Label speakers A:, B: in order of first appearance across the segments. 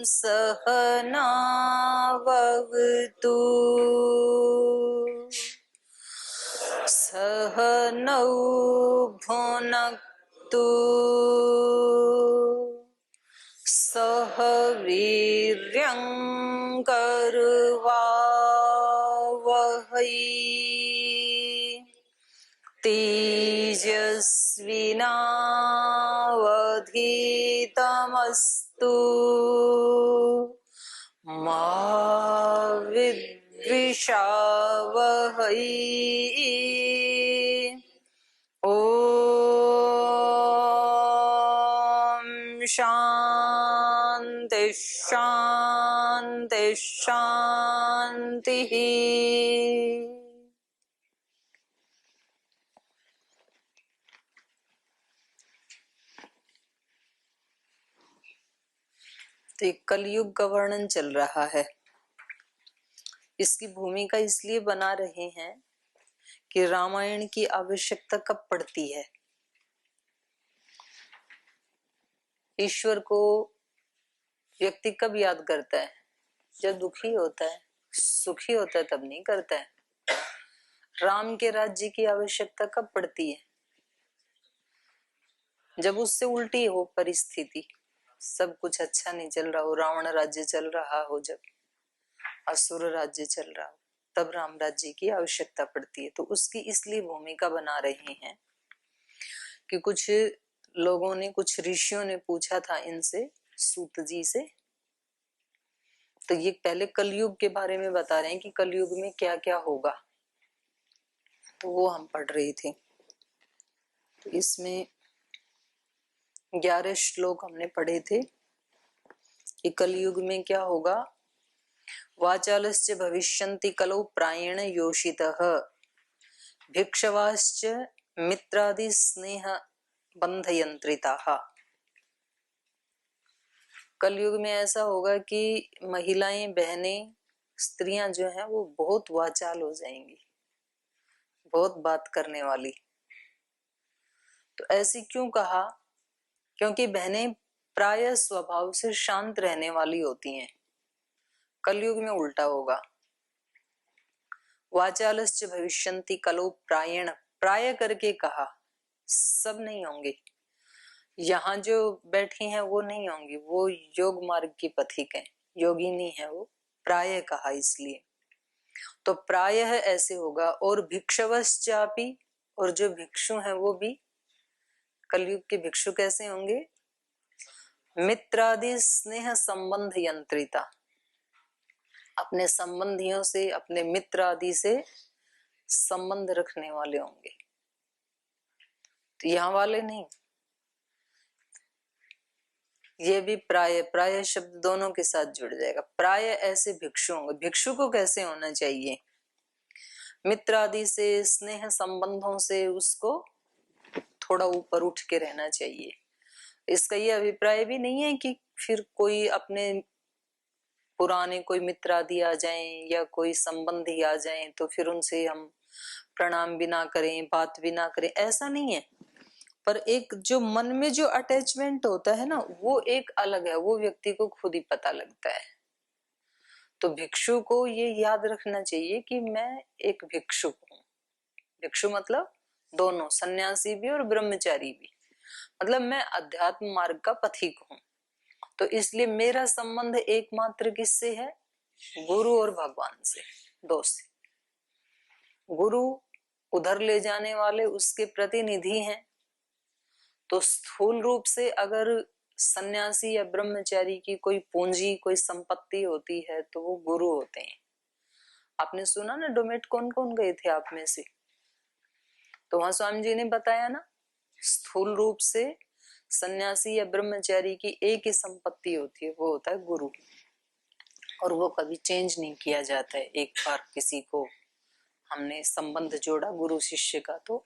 A: सहनावतु सहनौ भुनक्तु सह वीर्यं कर्वावहै तेजस्विनावधीतमस्तु मा विद्विषावहै। ओम शांति शांति शांति। तो एक कलयुग का वर्णन चल रहा है। इसकी भूमिका इसलिए बना रहे हैं कि रामायण की आवश्यकता कब पड़ती है। ईश्वर को व्यक्ति कब याद करता है? जब दुखी होता है, सुखी होता है तब नहीं करता है। राम के राज्य की आवश्यकता कब पड़ती है? जब उससे उल्टी हो परिस्थिति, सब कुछ अच्छा नहीं चल रहा हो, रावण राज्य चल रहा हो, जब असुर राज्य चल रहा हो, तब राम राज्य की आवश्यकता पड़ती है। तो उसकी इसलिए भूमिका बना रहे हैं कि कुछ लोगों ने, कुछ ऋषियों ने पूछा था इनसे, सूत जी से। तो ये पहले कलयुग के बारे में बता रहे हैं कि कलयुग में क्या क्या होगा, तो वो हम पढ़ रहे थे। तो इसमें 11 श्लोक हमने पढ़े थे कि कलयुग में क्या होगा। वाचालश्च भविष्यन्ति कलौ प्रायेण योषितः भिक्षवाश्च मित्रादि स्नेह बंधयंत्रिताः। कलयुग में ऐसा होगा कि महिलाएं, बहनें, स्त्रियां जो हैं वो बहुत वाचाल हो जाएंगी, बहुत बात करने वाली। तो ऐसी क्यों कहा? क्योंकि बहनें प्राय स्वभाव से शांत रहने वाली होती हैं। कलयुग में उल्टा होगा। वाचालश्च भविष्यन्ति कलौ प्रायेण, प्राय करके कहा, सब नहीं होंगे। यहाँ जो बैठी हैं वो नहीं होंगी, वो योग मार्ग की पथिक है, योगिनी है वो, प्राय कहा इसलिए। तो प्रायः ऐसे होगा। और भिक्षवश्चापि, और जो भिक्षु हैं वो भी, कलयुग के भिक्षु कैसे होंगे? मित्रादि स्नेह संबंध यंत्रिता, अपने संबंधियों से, अपने मित्र आदि से संबंध रखने वाले होंगे। तो यहाँ वाले नहीं, ये भी प्राय, प्राय शब्द दोनों के साथ जुड़ जाएगा। प्राय ऐसे भिक्षु होंगे। भिक्षु को कैसे होना चाहिए? मित्र आदि से, स्नेह संबंधों से उसको थोड़ा ऊपर उठ के रहना चाहिए। इसका ये अभिप्राय भी नहीं है कि फिर कोई अपने पुराने कोई मित्र आदि आ जाएं या कोई संबंधी आ जाएं तो फिर उनसे हम प्रणाम भी ना करें, बात भी ना करें, ऐसा नहीं है। पर एक जो मन में जो अटैचमेंट होता है ना, वो एक अलग है, वो व्यक्ति को खुद ही पता लगता है। तो भिक्षु को ये याद रखना चाहिए कि मैं एक भिक्षुक हूँ। भिक्षु मतलब दोनों, सन्यासी भी और ब्रह्मचारी भी, मतलब मैं अध्यात्म मार्ग का पथिक हूँ। तो इसलिए मेरा संबंध एकमात्र किससे है? गुरु और भगवान से, दो से। गुरु उधर ले जाने वाले उसके प्रतिनिधि हैं। तो स्थूल रूप से अगर सन्यासी या ब्रह्मचारी की कोई पूंजी, कोई संपत्ति होती है तो वो गुरु होते हैं। आपने सुना ना, डोमेट कौन कौन गए थे आप में से? तो वहां स्वामी जी ने बताया ना, स्थूल रूप से सन्यासी या ब्रह्मचारी की एक ही संपत्ति होती है, वो होता है गुरु। और वो कभी चेंज नहीं किया जाता है। एक बार किसी को हमने संबंध जोड़ा गुरु शिष्य का तो,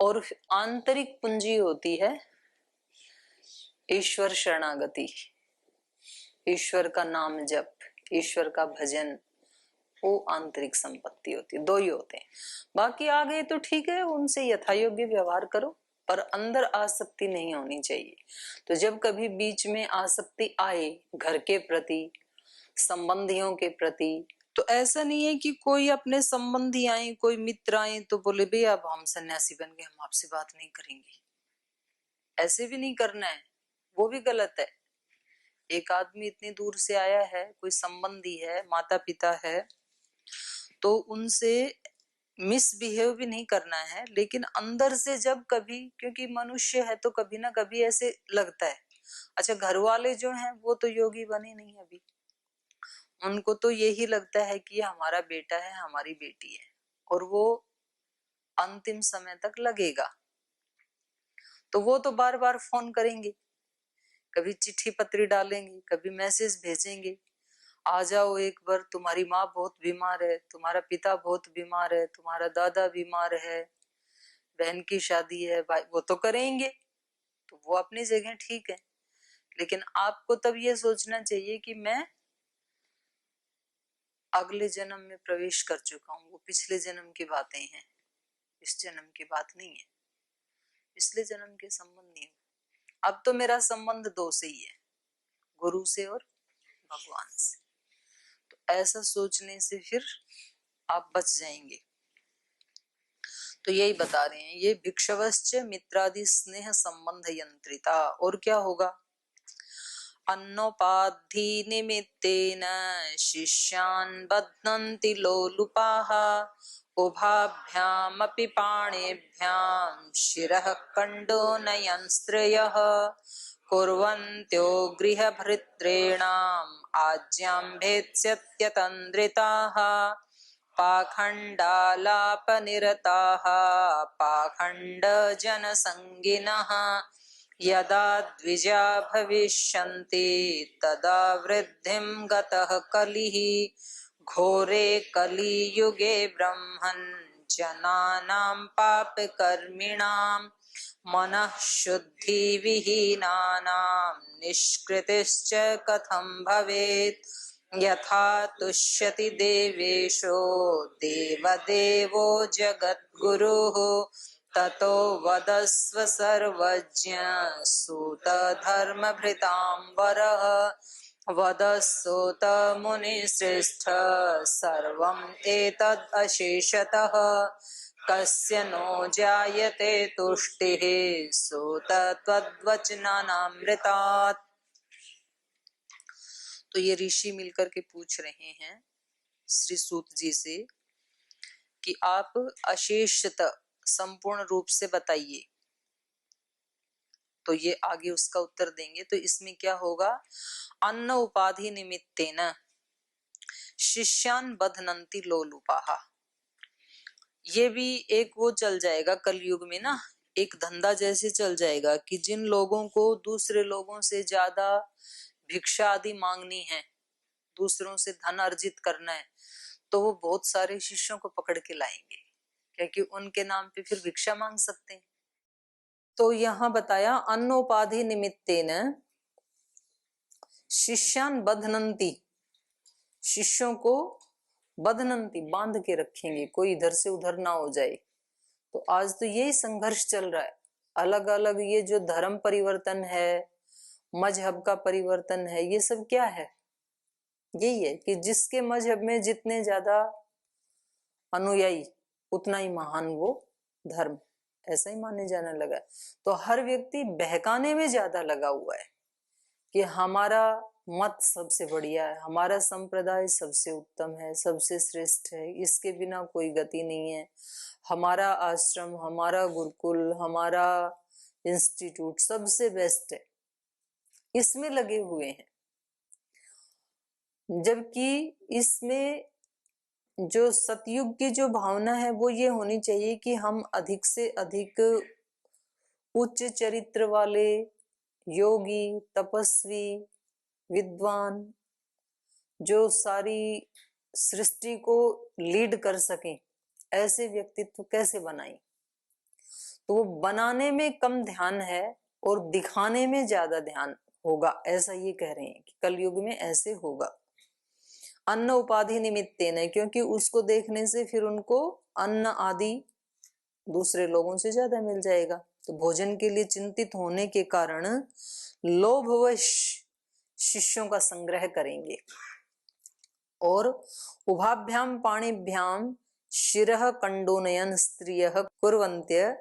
A: और आंतरिक पूंजी होती है ईश्वर शरणागति, ईश्वर का नाम जप, ईश्वर का भजन, वो आंतरिक संपत्ति होती है। दो ही होते हैं। बाकी आ गए तो ठीक है, उनसे यथायोग्य व्यवहार करो, पर अंदर आसक्ति नहीं होनी चाहिए। तो जब कभी बीच में आसक्ति आए घर के प्रति, संबंधियों के प्रति, तो ऐसा नहीं है कि कोई अपने संबंधी आए, कोई मित्र आए तो बोले भाई अब हम सन्यासी बन गए, हम आपसे बात नहीं करेंगे। ऐसे भी नहीं करना है, वो भी गलत है। एक आदमी इतनी दूर से आया है, कोई संबंधी है, माता पिता है, तो उनसे मिसबिहेव भी नहीं करना है, लेकिन अंदर से जब कभी, क्योंकि मनुष्य है तो कभी ना कभी ऐसे लगता है। अच्छा, घर वाले जो हैं वो तो योगी बने नहीं अभी, उनको तो यही लगता है कि ये हमारा बेटा है, हमारी बेटी है, और वो अंतिम समय तक लगेगा। तो वो तो बार बार फोन करेंगे, कभी चिट्ठी पत्री डालेंगे, कभी मैसेज भेजेंगे, आ जाओ एक बार, तुम्हारी माँ बहुत बीमार है, तुम्हारा पिता बहुत बीमार है, तुम्हारा दादा बीमार है, बहन की शादी है, भाई, वो तो करेंगे। तो वो अपनी जगह ठीक है, लेकिन आपको तब ये सोचना चाहिए कि मैं अगले जन्म में प्रवेश कर चुका हूँ, वो पिछले जन्म की बातें हैं, इस जन्म की बात नहीं है। पिछले जन्म के संबंध नहीं, अब तो मेरा संबंध दो से ही है, गुरु से और भगवान से। तो ऐसा सोचने से फिर आप बच जाएंगे। तो यही बता रहे हैं, ये भिक्षवश्च मित्रादि स्नेह संबंध यंत्रिता। और क्या होगा? अन्नोपाधि निमित्तेन शिष्यान् बध्नन्ति लोलुपाः उभाभ्यामपि पाणिभ्यां शिरः कण्डोनयंस्त्रयः कुर्वन्त्यो गृहभृत्रेणाम् आज्ञां भेत्स्यत्यतन्द्रिताः पाखण्डालापनिरताः पाखण्डजनसङ्गिनः यदा द्विजा भविष्यन्ति तदा वृद्धिं गतः कलिः घोरे कलियुगे ब्रह्मन् जनानां पापकर्मिणां मनः शुद्धि विहीनानां निष्कृतिश्च कथं भवेत् यथा तुष्यति देवेशो देवदेवो जगद्गुरुः ततो वदस्व सर्वज्ञ सूत धर्मभृतांबरः वदस्सोत मुनिश्रेष्ठ सर्वं एतद् अशेषतः कस्य नो जायते तुष्टिः सूत त्वद्वचनामृतात्। तो ये ऋषि मिलकर के पूछ रहे हैं श्री सूत जी से कि आप अशेषतः संपूर्ण रूप से बताइए। तो ये आगे उसका उत्तर देंगे। तो इसमें क्या होगा? अन्न उपाधि निमित्तेन शिष्यान् बध्नन्ति लोलुपाः। ये भी एक वो चल जाएगा कलयुग में ना, एक धंधा जैसे चल जाएगा कि जिन लोगों को दूसरे लोगों से ज्यादा भिक्षा आदि मांगनी है, दूसरों से धन अर्जित करना है, तो वो बहुत सारे शिष्यों को पकड़ के लाएंगे, क्योंकि उनके नाम पे फिर भिक्षा मांग सकते हैं। तो यहां बताया अन्नोपाधि निमित्तेन शिष्यान् बध्नन्ति, शिष्यों को बध्नन्ति बांध के रखेंगे, कोई इधर से उधर ना हो जाए। तो आज तो यही संघर्ष चल रहा है, अलग अलग ये जो धर्म परिवर्तन है, मजहब का परिवर्तन है, ये सब क्या है? यही है कि जिसके मजहब में जितने ज्यादा अनुयायी उतना ही महान वो धर्म, ऐसा ही माने जाने लगा। तो हर व्यक्ति बहकाने में ज्यादा लगा हुआ है कि हमारा मत सबसे बढ़िया है, हमारा संप्रदाय सबसे उत्तम है, सबसे श्रेष्ठ है, इसके बिना कोई गति नहीं है, हमारा आश्रम, हमारा गुरुकुल, हमारा इंस्टीट्यूट सबसे बेस्ट है, इसमें लगे हुए हैं। जबकि इसमें जो सतयुग की जो भावना है वो ये होनी चाहिए कि हम अधिक से अधिक उच्च चरित्र वाले योगी, तपस्वी, विद्वान, जो सारी सृष्टि को लीड कर सकें, ऐसे व्यक्तित्व कैसे बनाएं। तो वो बनाने में कम ध्यान है और दिखाने में ज्यादा ध्यान होगा, ऐसा ये कह रहे हैं कि कलयुग में ऐसे होगा। अन्न उपाधि निमित्तेन है, क्योंकि उसको देखने से फिर उनको अन्न आदि दूसरे लोगों से ज्यादा मिल जाएगा। तो भोजन के लिए चिंतित होने के कारण लोभवश शिष्यों का संग्रह करेंगे। और उभाभ्याम पाणिभ्याम शिरः कंडोनयन स्त्रियः कुर्वन्त्य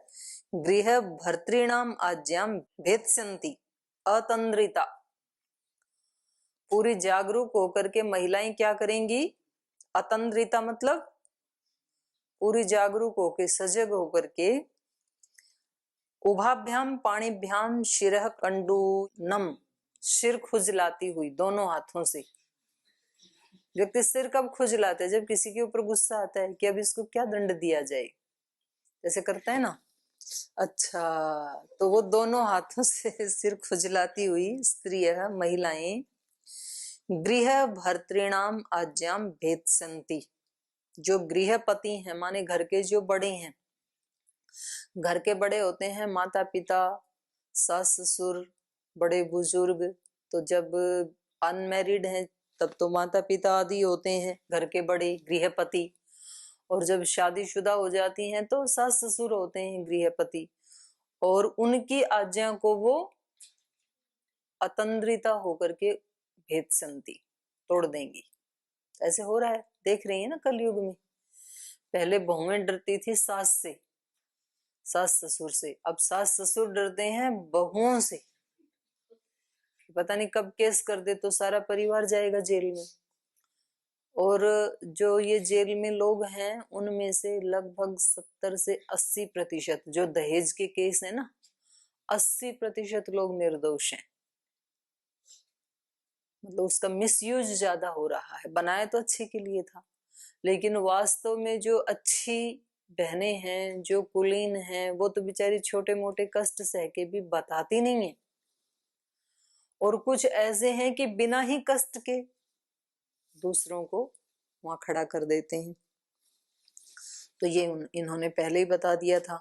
A: गृह भर्तॄणाम आज्ञाम भेत्स्यन्ति अतंद्रिता। पूरी जागरूक होकर के महिलाएं क्या करेंगी? अतंद्रिता मतलब पूरी जागरूक होकर, सजग होकर के, उभाभ्याम पाणिभ्याम शिरः कंडूनम, सिर खुजलाती हुई दोनों हाथों से। व्यक्ति सिर कब खुजलाते हैं? जब किसी के ऊपर गुस्सा आता है कि अब इसको क्या दंड दिया जाए, जैसे करता है ना। अच्छा, तो वो दोनों हाथों से सिर खुजलाती हुई स्त्रियां, महिलाएं, गृह भर्तॄणाम आज्ञाम भेत्स्यन्ति, जो गृहपति हैं, माने घर के जो बड़े हैं, घर के बड़े होते हैं माता पिता, सास ससुर, बड़े बुजुर्ग। तो जब अनमैरिड हैं तब तो माता पिता आदि होते हैं घर के बड़े, गृहपति। और जब शादीशुदा हो जाती हैं तो सास ससुर होते हैं गृहपति। और उनकी आज्ञा को वो अतंद्रिता होकर के भेत्स्यन्ति, तोड़ देंगी। ऐसे हो रहा है, देख रही है ना कलयुग में। पहले बहुएं डरती थी सास से, सास ससुर से, अब सास ससुर डरते हैं बहुओं से। पता नहीं कब केस कर दे तो सारा परिवार जाएगा जेल में। और जो ये जेल में लोग हैं उनमें से लगभग 70 से 80% जो दहेज के केस है ना, 80% लोग निर्दोष हैं। मतलब उसका मिसयूज ज्यादा हो रहा है। बनाया तो अच्छे के लिए था, लेकिन वास्तव में जो अच्छी बहनें हैं, जो कुलीन हैं, वो तो बेचारी छोटे मोटे कष्ट सह के भी बताती नहीं है। और कुछ ऐसे हैं कि बिना ही कष्ट के दूसरों को वहां खड़ा कर देते हैं। तो ये इन्होंने पहले ही बता दिया था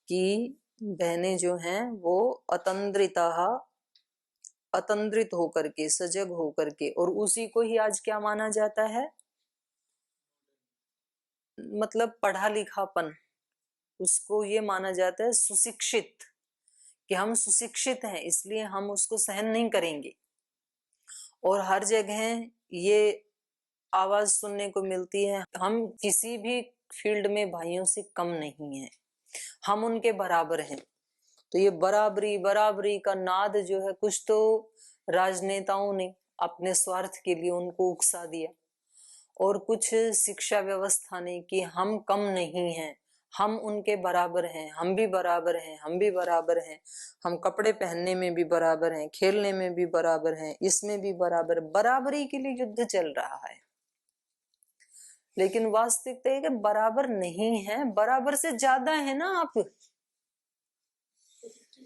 A: कि बहनें जो हैं वो अतंद्रित होकर के, सजग होकर के, और उसी को ही आज क्या माना जाता है? मतलब पढ़ा लिखापन, उसको ये माना जाता है सुशिक्षित, कि हम सुशिक्षित हैं इसलिए हम उसको सहन नहीं करेंगे। और हर जगह ये आवाज सुनने को मिलती है, हम किसी भी फील्ड में भाइयों से कम नहीं हैं, हम उनके बराबर हैं। तो ये बराबरी बराबरी का नाद जो है, कुछ तो राजनेताओं ने अपने स्वार्थ के लिए उनको उकसा दिया, और कुछ शिक्षा व्यवस्था ने कि हम कम नहीं हैं, हम उनके बराबर हैं, हम भी बराबर हैं, हम भी बराबर हैं, हम कपड़े पहनने में भी बराबर हैं, खेलने में भी बराबर हैं, इसमें भी बराबर। बराबरी के लिए युद्ध चल रहा है, लेकिन वास्तविकता है कि बराबर नहीं है, बराबर से ज्यादा है ना आप।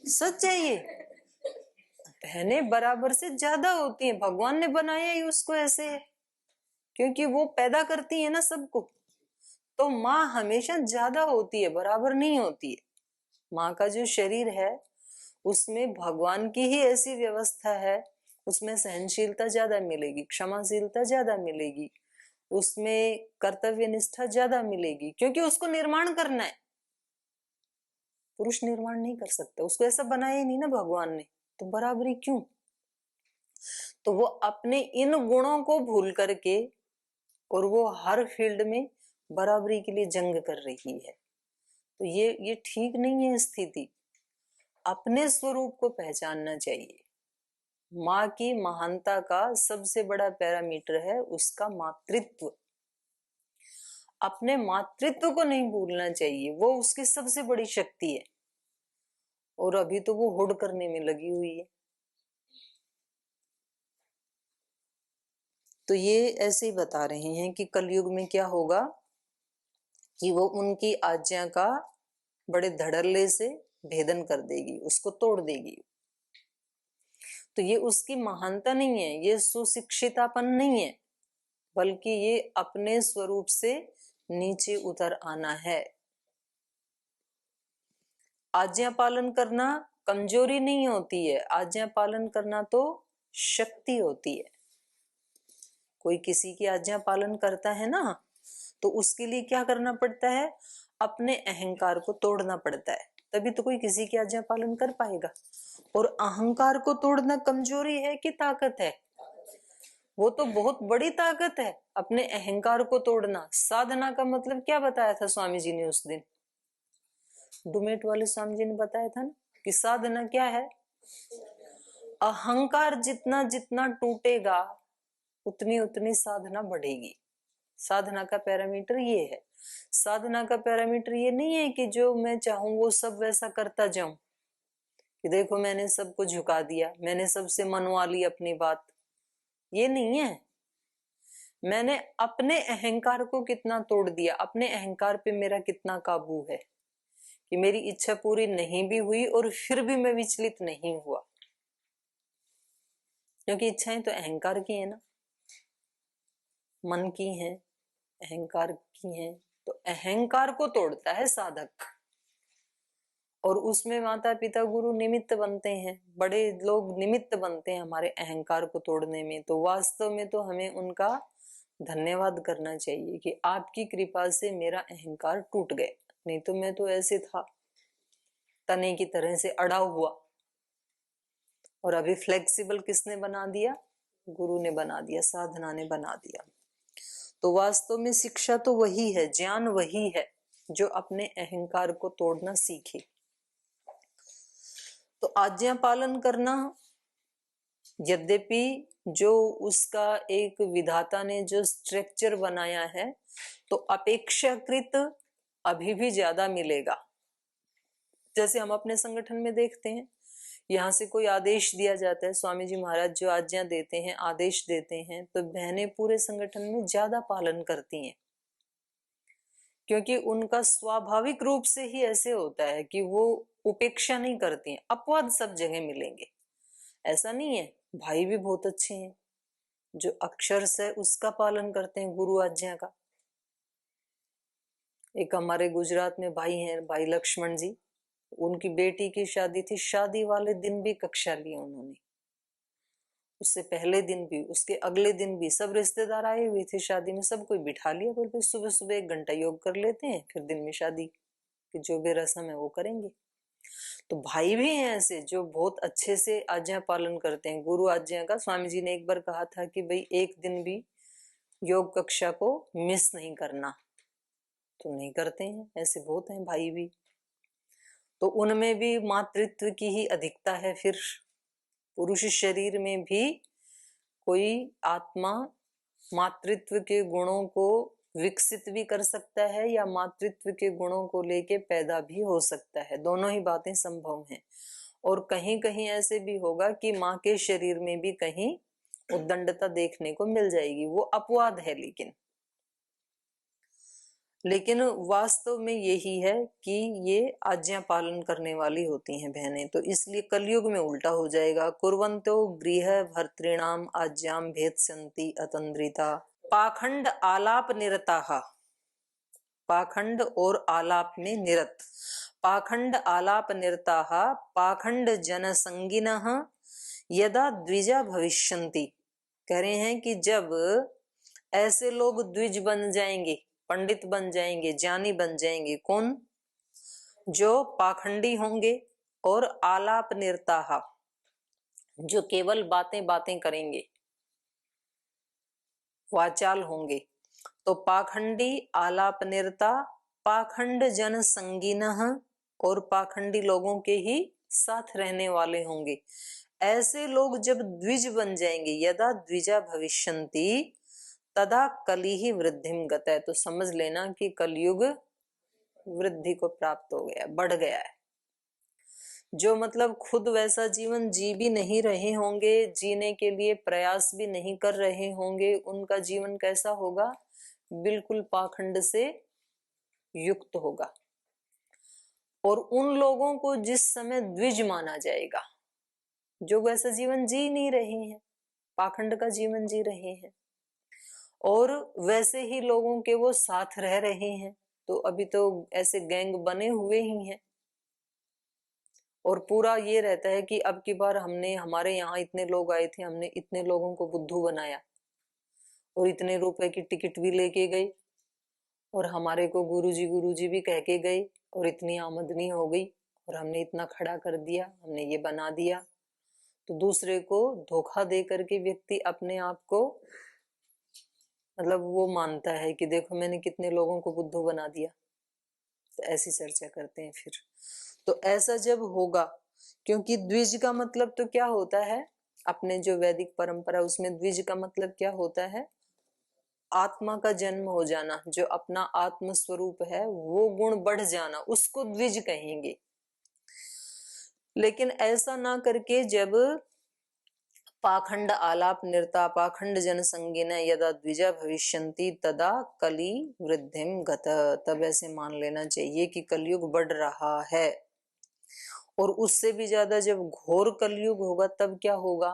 A: सच है ये, बहनें बराबर से ज्यादा होती हैं। भगवान ने बनाया ही उसको ऐसे है, क्योंकि वो पैदा करती है ना सबको। तो माँ हमेशा ज्यादा होती है, बराबर नहीं होती है। माँ का जो शरीर है उसमें भगवान की ही ऐसी व्यवस्था है, उसमें सहनशीलता ज्यादा मिलेगी, क्षमाशीलता ज्यादा मिलेगी, उसमें कर्तव्य निष्ठा ज्यादा मिलेगी, क्योंकि उसको निर्माण करना है। पुरुष निर्माण नहीं कर सकता, उसको ऐसा बनाया ही नहीं ना भगवान ने, तो बराबरी क्यों? तो वो अपने इन गुणों को भूल करके, और वो हर फील्ड में बराबरी के लिए जंग कर रही है। तो ये ठीक नहीं है स्थिति। अपने स्वरूप को पहचानना चाहिए। माँ की महानता का सबसे बड़ा पैरामीटर है उसका मातृत्व। अपने मातृत्व को नहीं भूलना चाहिए, वो उसकी सबसे बड़ी शक्ति है। और अभी तो वो हुड़ करने में लगी हुई है। तो ये ऐसे ही बता रहे हैं कि कलयुग में क्या होगा कि वो उनकी आज्ञा का बड़े धड़ल्ले से भेदन कर देगी, उसको तोड़ देगी। तो ये उसकी महानता नहीं है, ये सुशिक्षितापन नहीं है, बल्कि ये अपने स्वरूप से नीचे उतर आना है। आज्ञा पालन करना कमजोरी नहीं होती है, आज्ञा पालन करना तो शक्ति होती है। कोई किसी की आज्ञा पालन करता है ना, तो उसके लिए क्या करना पड़ता है? अपने अहंकार को तोड़ना पड़ता है। तभी तो कोई किसी की आज्ञा पालन कर पाएगा। और अहंकार को तोड़ना कमजोरी है कि ताकत है? वो तो बहुत बड़ी ताकत है, अपने अहंकार को तोड़ना। साधना का मतलब क्या बताया था स्वामी जी ने उस दिन? डुमेट वाले स्वामी जी ने बताया था ना कि साधना क्या है? अहंकार जितना जितना टूटेगा उतनी उतनी साधना बढ़ेगी। साधना का पैरामीटर ये है। साधना का पैरामीटर ये नहीं है कि जो मैं चाहूं वो सब वैसा करता जाऊं, कि देखो मैंने सबको झुका दिया, मैंने सबसे मनवा ली अपनी बात। ये नहीं है। मैंने अपने अहंकार को कितना तोड़ दिया, अपने अहंकार पे मेरा कितना काबू है, कि मेरी इच्छा पूरी नहीं भी हुई और फिर भी मैं विचलित नहीं हुआ। क्योंकि इच्छाएं तो अहंकार की है ना, मन की हैं, अहंकार की हैं। तो अहंकार को तोड़ता है साधक, और उसमें माता पिता गुरु निमित्त बनते हैं, बड़े लोग निमित्त बनते हैं हमारे अहंकार को तोड़ने में। तो वास्तव में तो हमें उनका धन्यवाद करना चाहिए कि आपकी कृपा से मेरा अहंकार टूट गए, नहीं तो मैं तो ऐसे था तने की तरह से अड़ा हुआ। और अभी फ्लेक्सिबल किसने बना दिया? गुरु ने बना दिया, साधना ने बना दिया। तो वास्तव में शिक्षा तो वही है, ज्ञान वही है जो अपने अहंकार को तोड़ना सीखे। तो आज्ञा पालन करना, यद्यपि जो उसका एक विधाता ने जो स्ट्रक्चर बनाया है, तो अपेक्षाकृत अभी भी ज्यादा मिलेगा। जैसे हम अपने संगठन में देखते हैं, यहाँ से कोई आदेश दिया जाता है, स्वामी जी महाराज जो आज्ञा देते हैं, आदेश देते हैं, तो बहनें पूरे संगठन में ज्यादा पालन करती हैं, क्योंकि उनका स्वाभाविक रूप से ही ऐसे होता है कि वो उपेक्षा नहीं करती हैं। अपवाद सब जगह मिलेंगे, ऐसा नहीं है। भाई भी बहुत अच्छे हैं जो अक्षर से उसका पालन करते हैं, गुरु आज्ञा का। एक हमारे गुजरात में भाई हैं, भाई लक्ष्मण जी, उनकी बेटी की शादी थी, शादी वाले दिन भी कक्षा ली उन्होंने, उससे पहले दिन भी, उसके अगले दिन भी। सब रिश्तेदार आए हुए थे शादी में, सब कोई बिठा लिया, बोल सुबह सुबह 1 घंटा योग कर लेते हैं, फिर दिन में शादी की जो भी रस्म है वो करेंगे। तो भाई भी हैं ऐसे जो बहुत अच्छे से आज्ञा पालन करते हैं, गुरु आज्ञा का। स्वामी जी ने एक बार कहा था कि भाई एक दिन भी योग कक्षा को मिस नहीं करना, तो नहीं करते हैं, ऐसे बहुत हैं भाई भी। तो उनमें भी मातृत्व की ही अधिकता है। फिर पुरुष शरीर में भी कोई आत्मा मातृत्व के गुणों को विकसित भी कर सकता है या मातृत्व के गुणों को लेके पैदा भी हो सकता है, दोनों ही बातें संभव हैं। और कहीं कहीं ऐसे भी होगा कि माँ के शरीर में भी कहीं उद्दंडता देखने को मिल जाएगी, वो अपवाद है। लेकिन वास्तव में यही है कि ये आज्ञा पालन करने वाली होती हैं बहनें। तो इसलिए कलयुग में उल्टा हो जाएगा। कुर्वन्तो गृह भर्तृणाम आज्ञाम भेत्स्यन्ति अतंद्रिता पाखंड आलाप निरताः, पाखंड और आलाप में निरत। पाखंड आलाप निरताः पाखंड जनसंगिनः यदा द्विजा भविष्यन्ति। कह रहे हैं कि जब ऐसे लोग द्विज बन जाएंगे, पंडित बन जाएंगे, ज्ञानी बन जाएंगे। कौन? जो पाखंडी होंगे और आलाप निरताः, जो केवल बातें बातें करेंगे, वाचाल होंगे। तो पाखंडी, आलाप निरता, पाखंड जन संगीनः, और पाखंडी लोगों के ही साथ रहने वाले होंगे। ऐसे लोग जब द्विज बन जाएंगे, यदा द्विजा भविष्यन्ति तदा कलिहि वृद्धिम गतः, तो समझ लेना कि कलयुग वृद्धि को प्राप्त हो गया, बढ़ गया है। जो मतलब खुद वैसा जीवन जी भी नहीं रहे होंगे, जीने के लिए प्रयास भी नहीं कर रहे होंगे, उनका जीवन कैसा होगा? बिल्कुल पाखंड से युक्त होगा। और उन लोगों को जिस समय द्विज माना जाएगा, जो वैसा जीवन जी नहीं रहे हैं, पाखंड का जीवन जी रहे हैं, और वैसे ही लोगों के वो साथ रह रहे हैं, तो अभी तो ऐसे गैंग बने हुए ही हैं। और पूरा ये रहता है कि अब की बार हमने, हमारे यहाँ इतने लोग आए थे, हमने इतने लोगों को बुद्धू बनाया और इतने रुपए की टिकट भी लेके गए, और हमारे को गुरुजी गुरुजी भी कह के गए, और इतनी आमदनी हो गई, और हमने इतना खड़ा कर दिया, हमने ये बना दिया। तो दूसरे को धोखा दे करके व्यक्ति अपने आप को मतलब वो मानता है कि देखो मैंने कितने लोगों को बुद्धू बना दिया। तो ऐसी चर्चा करते हैं फिर। तो ऐसा जब होगा, क्योंकि द्विज का मतलब तो क्या होता है, अपने जो वैदिक परंपरा उसमें द्विज का मतलब क्या होता है, आत्मा का जन्म हो जाना, जो अपना आत्म स्वरूप है वो गुण बढ़ जाना, उसको द्विज कहेंगे। लेकिन ऐसा ना करके जब पाखंड आलाप निर्ता पाखंड जन संगीन यदा द्विजा भविष्यन्ति तदा कली वृद्धिम गत, तब ऐसे मान लेना चाहिए कि कलयुग बढ़ रहा है। और उससे भी ज्यादा जब घोर कलयुग होगा तब क्या होगा,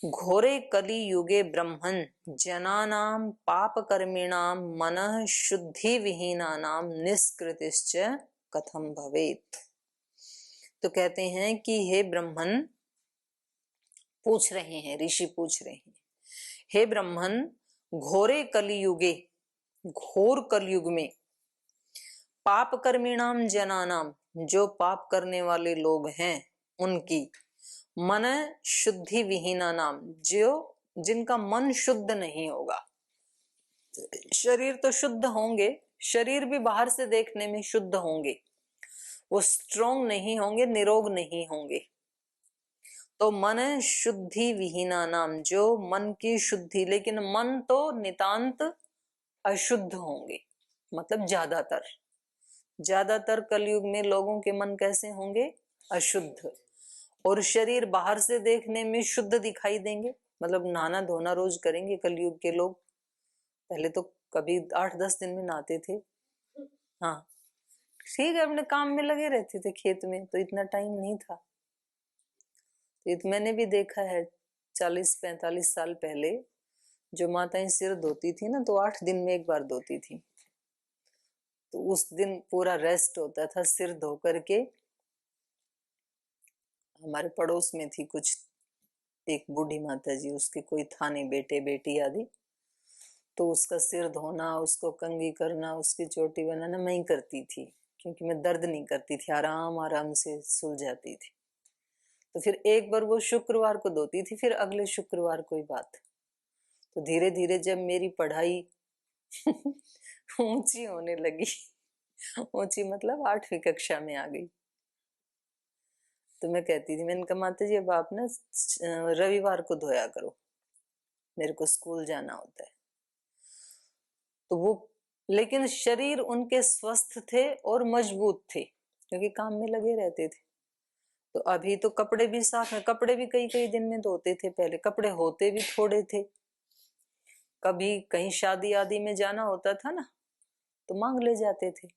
A: घोरे कलि युगे ब्रह्मन् जनानां पाप कर्मिणां मनः शुद्धि विहीनानां निष्कृतिश्च कथम भवेत्। तो कहते हैं कि हे ब्रह्मन, पूछ रहे हैं ऋषि, पूछ रहे हैं, हे ब्रह्मन, घोरे कलियुगे, घोर कलयुग में, पाप कर्मिणाम जनानाम, जो पाप करने वाले लोग हैं उनकी, मन शुद्धि विहीना नाम, जो जिनका मन शुद्ध नहीं होगा। शरीर तो शुद्ध होंगे, शरीर भी बाहर से देखने में शुद्ध होंगे, वो स्ट्रोंग नहीं होंगे, निरोग नहीं होंगे। तो मन शुद्धि विहीना नाम, जो मन की शुद्धि, लेकिन मन तो नितांत अशुद्ध होंगे, मतलब ज्यादातर कलयुग में लोगों के मन कैसे होंगे, अशुद्ध। और शरीर बाहर से देखने में शुद्ध दिखाई देंगे, मतलब नहाना धोना रोज करेंगे कलयुग के लोग। पहले तो कभी 8-10 दिन में नहाते थे, हाँ ठीक है, अपने काम में लगे रहते थे, खेत में तो इतना टाइम नहीं था। तो मैंने भी देखा है 40-45 साल पहले जो माताएं सिर धोती थी ना, तो 8 दिन में एक बार धोती थी। तो उस दिन पूरा रेस्ट होता था सिर धो करके। हमारे पड़ोस में थी कुछ एक बूढ़ी माता जी, उसके कोई था नहीं बेटे बेटी आदि, तो उसका सिर धोना, उसको कंघी करना, उसकी चोटी बनाना मैं ही करती थी, क्योंकि मैं दर्द नहीं करती थी, आराम आराम से सुल जाती थी। तो फिर एक बार वो शुक्रवार को धोती थी, फिर अगले शुक्रवार कोई बात। तो धीरे धीरे जब मेरी पढ़ाई ऊंची होने लगी, ऊंची मतलब 8वीं कक्षा में आ गई, तो मैं कहती थी, मैंने कहा माता जी अब आप ना रविवार को धोया करो, मेरे को स्कूल जाना होता है। तो वो, लेकिन शरीर उनके स्वस्थ थे और मजबूत थे, क्योंकि काम में लगे रहते थे। तो अभी तो कपड़े भी साफ है, कपड़े भी कई कई दिन में धोते थे, पहले कपड़े होते भी थोड़े थे। कभी कहीं शादी आदि में जाना होता था ना, तो मांग ले जाते थे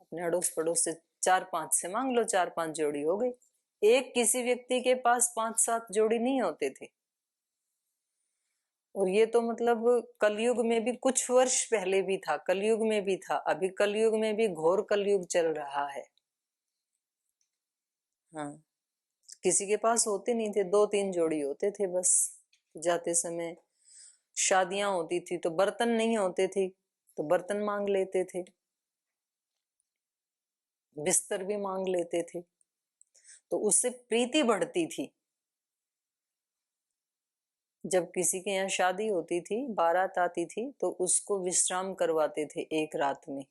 A: अपने अड़ोस पड़ोस से, 4-5 से मांग लो, 4-5 जोड़ी हो गई। एक किसी व्यक्ति के पास 5-7 जोड़ी नहीं होते थे। और ये तो मतलब कलयुग में भी कुछ वर्ष पहले भी था, कलयुग में भी था, अभी कलयुग में भी घोर कलयुग चल रहा है। हाँ, किसी के पास होते नहीं थे, 2-3 जोड़ी होते थे बस। जाते समय शादियां होती थी तो बर्तन नहीं होते थे, तो बर्तन मांग लेते थे, बिस्तर भी मांग लेते थे, तो उससे प्रीति बढ़ती थी। जब किसी के यहाँ शादी होती थी, बारात आती थी, तो उसको विश्राम करवाते थे एक रात में,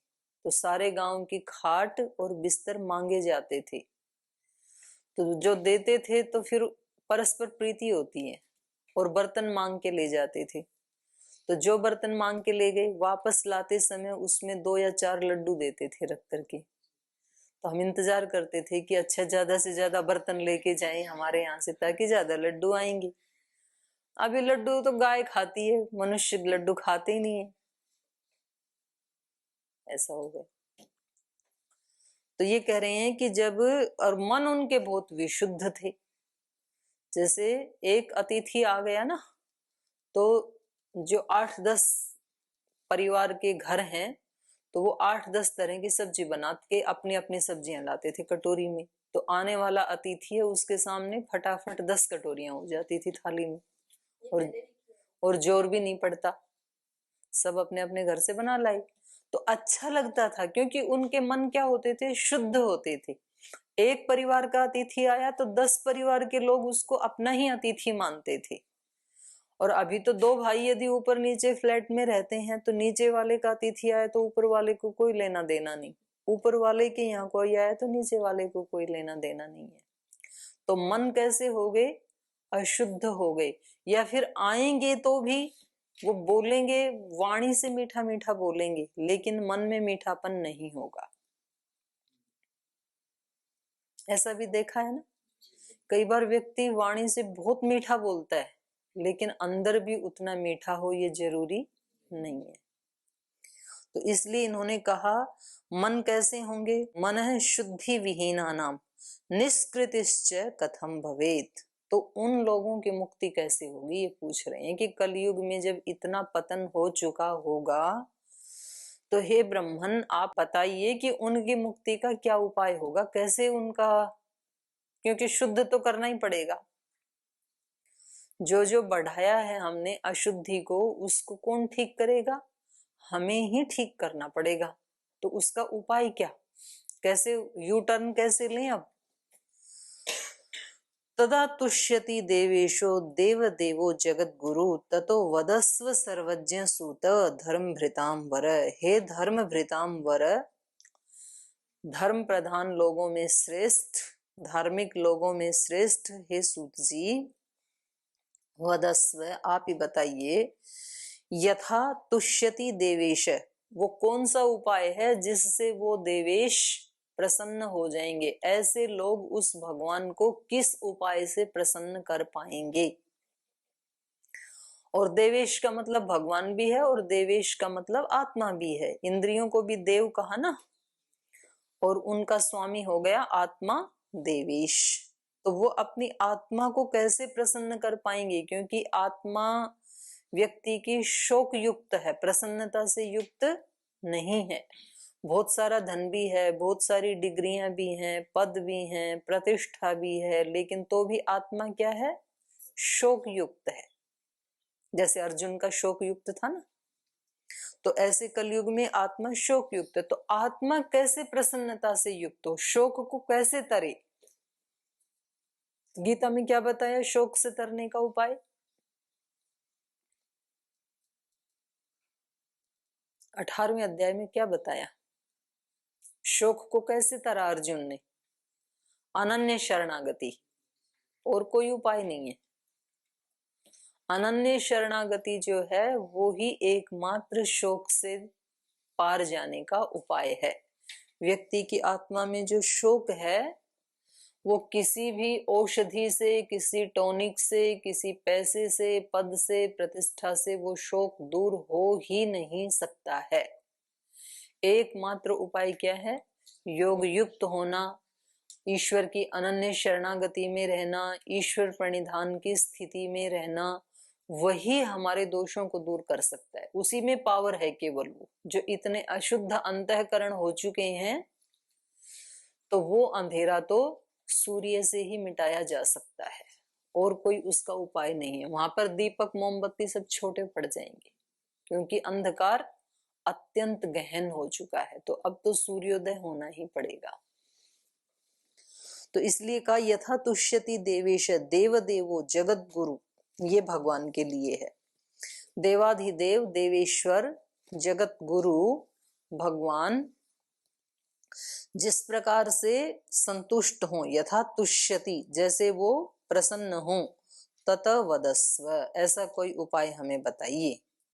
A: तो सारे गांव की खाट और बिस्तर मांगे जाते थे। तो जो देते थे तो फिर परस्पर प्रीति होती है, और बर्तन मांग के ले जाते थे। तो जो बर्तन मांग के ले गए, वापस लाते समय उसमें 2 या 4 लड्डू देते थे रख करके। तो हम इंतजार करते थे कि अच्छा ज्यादा से ज्यादा बर्तन लेके जाएं हमारे यहाँ से, ताकि ज्यादा लड्डू आएंगे। अभी लड्डू तो गाय खाती है, मनुष्य लड्डू खाते ही नहीं है, ऐसा हो गया। तो ये कह रहे हैं कि जब, और मन उनके बहुत विशुद्ध थे। जैसे एक अतिथि आ गया ना, तो जो 8-10 परिवार के घर हैं, तो वो 8-10 तरह की सब्जी बना के अपनी अपनी सब्जियां लाते थे कटोरी में। तो आने वाला अतिथि है, उसके सामने फटाफट 10 कटोरियां हो जाती थी थाली में, और जोर भी नहीं पड़ता, सब अपने अपने घर से बना लाई। तो अच्छा लगता था, क्योंकि उनके मन क्या होते थे, शुद्ध होते थे। एक परिवार का अतिथि आया तो 10 परिवार के लोग उसको अपना ही अतिथि मानते थे। और अभी तो 2 भाई यदि ऊपर नीचे फ्लैट में रहते हैं तो नीचे वाले का अतिथि आया तो ऊपर वाले को कोई लेना देना नहीं, ऊपर वाले के यहाँ कोई आया तो नीचे वाले को कोई लेना देना नहीं है। तो मन कैसे हो गए, अशुद्ध हो गए। या फिर आएंगे तो भी वो बोलेंगे, वाणी से मीठा मीठा बोलेंगे, लेकिन मन में मीठापन नहीं होगा। ऐसा भी देखा है ना, कई बार व्यक्ति वाणी से बहुत मीठा बोलता है लेकिन अंदर भी उतना मीठा हो ये जरूरी नहीं है। तो इसलिए इन्होंने कहा मन कैसे होंगे, मन है शुद्धि विहीना नाम निष्कृतिश्च कथम भवेत। तो उन लोगों की मुक्ति कैसे होगी ये पूछ रहे हैं कि कलयुग में जब इतना पतन हो चुका होगा तो हे ब्रह्मन आप बताइए कि उनकी मुक्ति का क्या उपाय होगा, कैसे उनका, क्योंकि शुद्ध तो करना ही पड़ेगा। जो जो बढ़ाया है हमने अशुद्धि को, उसको कौन ठीक करेगा, हमें ही ठीक करना पड़ेगा। तो उसका उपाय क्या, कैसे यू टर्न कैसे लें अब। तदा तुष्यति देवेशो देव देवो जगत गुरु ततो वदस्व सर्वज्ञ सूत धर्म भृताम वर। हे धर्म भृताम वर, धर्म प्रधान लोगों में श्रेष्ठ, धार्मिक लोगों में श्रेष्ठ हे सूत जी, वदस्व आप ही बताइए, यथा तुष्यति देवेश, वो कौन सा उपाय है जिससे वो देवेश प्रसन्न हो जाएंगे। ऐसे लोग उस भगवान को किस उपाय से प्रसन्न कर पाएंगे। और देवेश का मतलब भगवान भी है और देवेश का मतलब आत्मा भी है। इंद्रियों को भी देव कहा ना, और उनका स्वामी हो गया आत्मा देवेश। तो वो अपनी आत्मा को कैसे प्रसन्न कर पाएंगे, क्योंकि आत्मा व्यक्ति की शोक युक्त है, प्रसन्नता से युक्त नहीं है। बहुत सारा धन भी है, बहुत सारी डिग्रियां भी हैं, पद भी हैं, प्रतिष्ठा भी है, लेकिन तो भी आत्मा क्या है, शोक युक्त है। जैसे अर्जुन का शोक युक्त था ना, तो ऐसे कलयुग में आत्मा शोक युक्त है। तो आत्मा कैसे प्रसन्नता से युक्त हो, शोक को कैसे तरे। गीता में क्या बताया शोक से तरने का उपाय, 18वें अध्याय में क्या बताया, शोक को कैसे तरा अर्जुन ने, अनन्य शरणागति, और कोई उपाय नहीं है। अनन्य शरणागति जो है वो ही एकमात्र शोक से पार जाने का उपाय है। व्यक्ति की आत्मा में जो शोक है वो किसी भी औषधि से, किसी टॉनिक से, किसी पैसे से, पद से, प्रतिष्ठा से वो शोक दूर हो ही नहीं सकता है। एकमात्र उपाय क्या है, योग युक्त होना, ईश्वर की अनन्य शरणागति में रहना, ईश्वर प्रणिधान की स्थिति में रहना, वही हमारे दोषों को दूर कर सकता है। उसी में पावर है केवल वो। जो इतने अशुद्ध अंतःकरण हो चुके हैं तो वो अंधेरा तो सूर्य से ही मिटाया जा सकता है, और कोई उसका उपाय नहीं है। वहां पर दीपक मोमबत्ती सब छोटे पड़ जाएंगे, क्योंकि अंधकार अत्यंत गहन हो चुका है। तो अब तो सूर्योदय होना ही पड़ेगा। तो इसलिए कहा यथा तुष्यति देवेश देव देवो जगत गुरु, ये भगवान के लिए है। देवाधिदेव देवेश्वर जगत गुरु भगवान जिस प्रकार से संतुष्ट हो, यथा तुष्यति जैसे वो प्रसन्न हो, तत वदस्व ऐसा कोई उपाय हमें बताइए।